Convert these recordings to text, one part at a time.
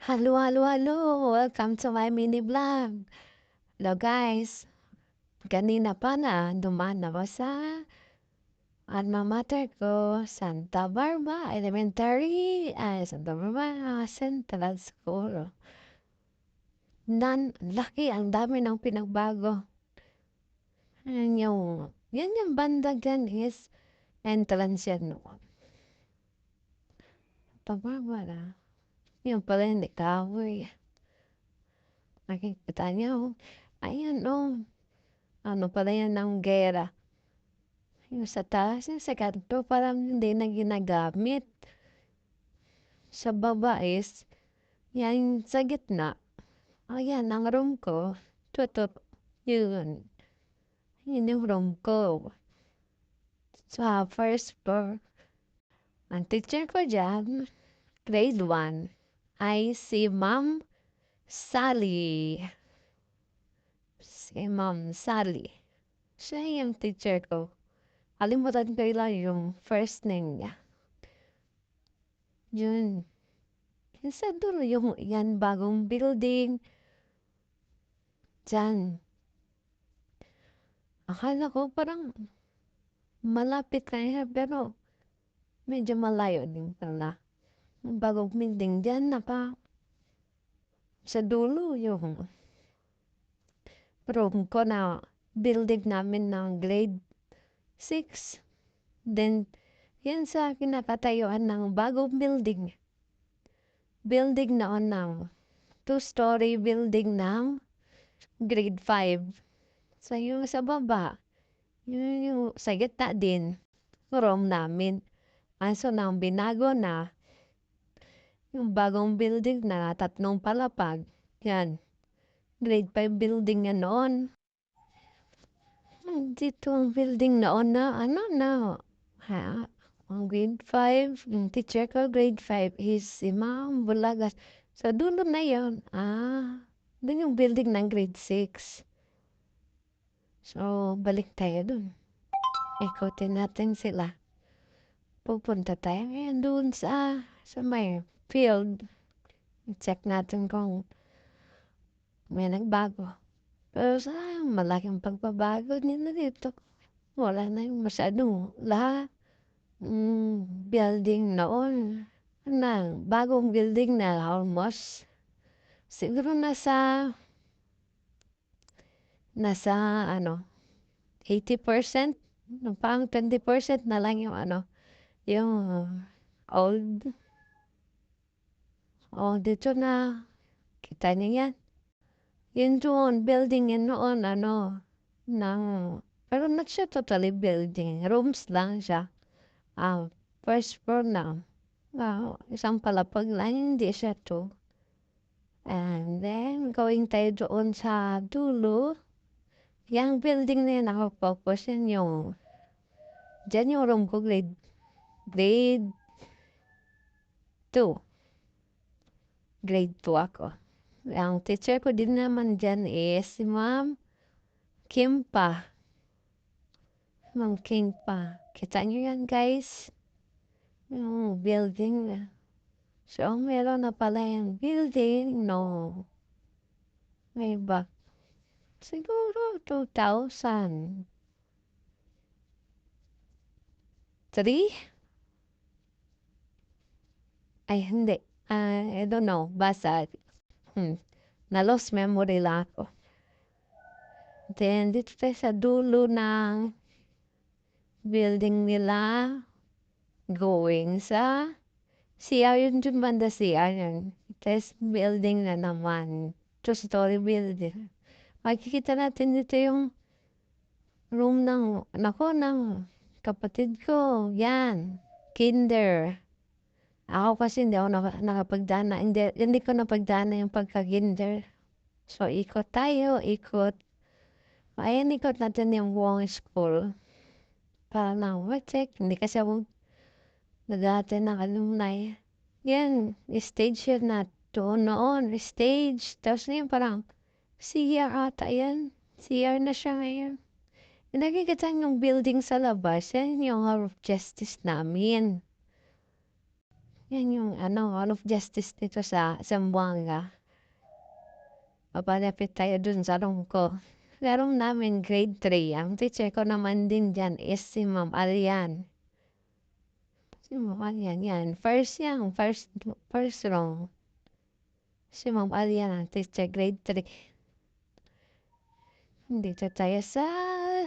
Hello, hello, hello! Welcome to my mini vlog. Hello guys, kanina pa na dumaan ako sa alma mater ko, Santa Barbara Elementary, Santa Barbara Central School. Laki, ang dami ng pinagbago. Yan yung banda dyan is entrance yan. No? Santa Barbara. Yung pala hindi kahoy. Nakikita niyo. Ayan ano pala yan ng gera. Yung sa taas, yung sa kanto, parang hindi na ginagamit. Sa baba is, yan sa gitna. Ayan, ang room ko. Tutup. Yun. Yun yung room ko. Sa first floor. Ang teacher ko dyan, grade 1, ay si Ma'am Sally. Si Ma'am Sally. Siya yung teacher ko. Kalimutan ko lang yung first name niya. Yun. Yung sa dulo yung yan bagong building. Diyan. Akala ko parang malapit lang siya pero medyo malayo din pala. Yung bagong building diyan sa dulo yung room ko na building namin ng grade 6. Then, yan sa kinakatayuan ng bagong building. Building noon ng 2-story building ng grade 5. So, yung sa baba, yung sa gitna din, room namin. Kaso nang binago na, yung bagong building na 3 palapag, yan, grade 5 building yan noon. Dito ang building noon na, ang grade 5, yung teacher ko grade 5 is si Ma'am Bulagas. So, dulo na yun. Dun yung building ng grade 6. So, balik tayo dun. Ikutin natin sila. Pupunta tayo ngayon dun sa may field. Check natin kung may nagbago. Pero malaking pagbabago nila dito. Wala na yung masyadong lahat. Building noon. Bagong building na almost. Siguro nasa 80%. Parang 20% na lang yung yung old. Dito na. Kita niyo yan. Yun doon, building yan noon, pero not siya totally building. Rooms lang siya. First floor na. Isang palapag lang, hindi siya to. And then, going tayo doon sa dulo. Yung building na yun, nakapopos yan dyan yung room ko, grade 2. Grade 2 ako. Ang teacher ko din naman dyan is si Ma'am Kim pa. Ma'am Kim pa. Kita nyo yan, guys? Yung building. So, meron na pala yung building. No. May back. Siguro 2003? Ay, hindi. I don't know. Basta. Na-lost memory lang ako. Then, dito tayo sa dulo ng building nila. Going sa CR yun dun banda CR yun. Tapos building na naman. 2-story building. Makikita natin dito yung room ng kapatid ko. Yan. Kinder. Ako kasi hindi ako nakapagdana. Hindi ko napagdana yung pagka-kinder. So, ikot tayo. Ikot. Ayan, ikot natin yung buong school. Para lang, check. Hindi kasi ako nag-attend ng alumni. Yan, stage yun na to noon. Stage. Tapos ngayon parang, CR ata yan. CR na siya ngayon. Nakikita yung building sa labas. Yan yung Hall of Justice namin. Yan yung Hall of Justice dito sa Zamboanga. Papalapit tayo dun sa room ko. Sa room namin, grade 3. Ang teacher ko naman din dyan is si Ma'am Arian. Si Ma'am Arian, yan. First room. Si Ma'am Arian, ang teacher, grade 3. Dito tayo sa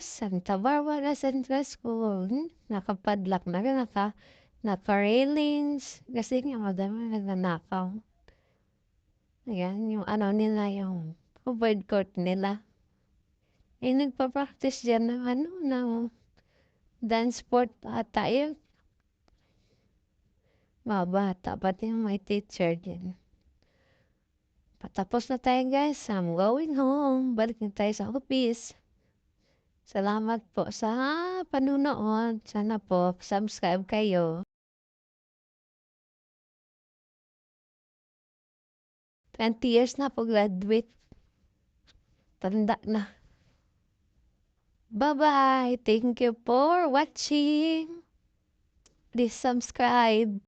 Santa Barbara Central School. Nakapadlock na, naka-railings. Kasi nga madami nagnanakaw. Ayan, yung nila, yung covered court nila. Nagpa-practice dyan ng dance sport ata yun. Mga bata, pati yung may teacher din. Patapos na tayo guys, I'm going home. Balik na tayo sa office. Salamat po sa panunood. Sana po, subscribe kayo. 20 years na po graduate. Tanda na. Bye-bye. Thank you for watching. Please subscribe.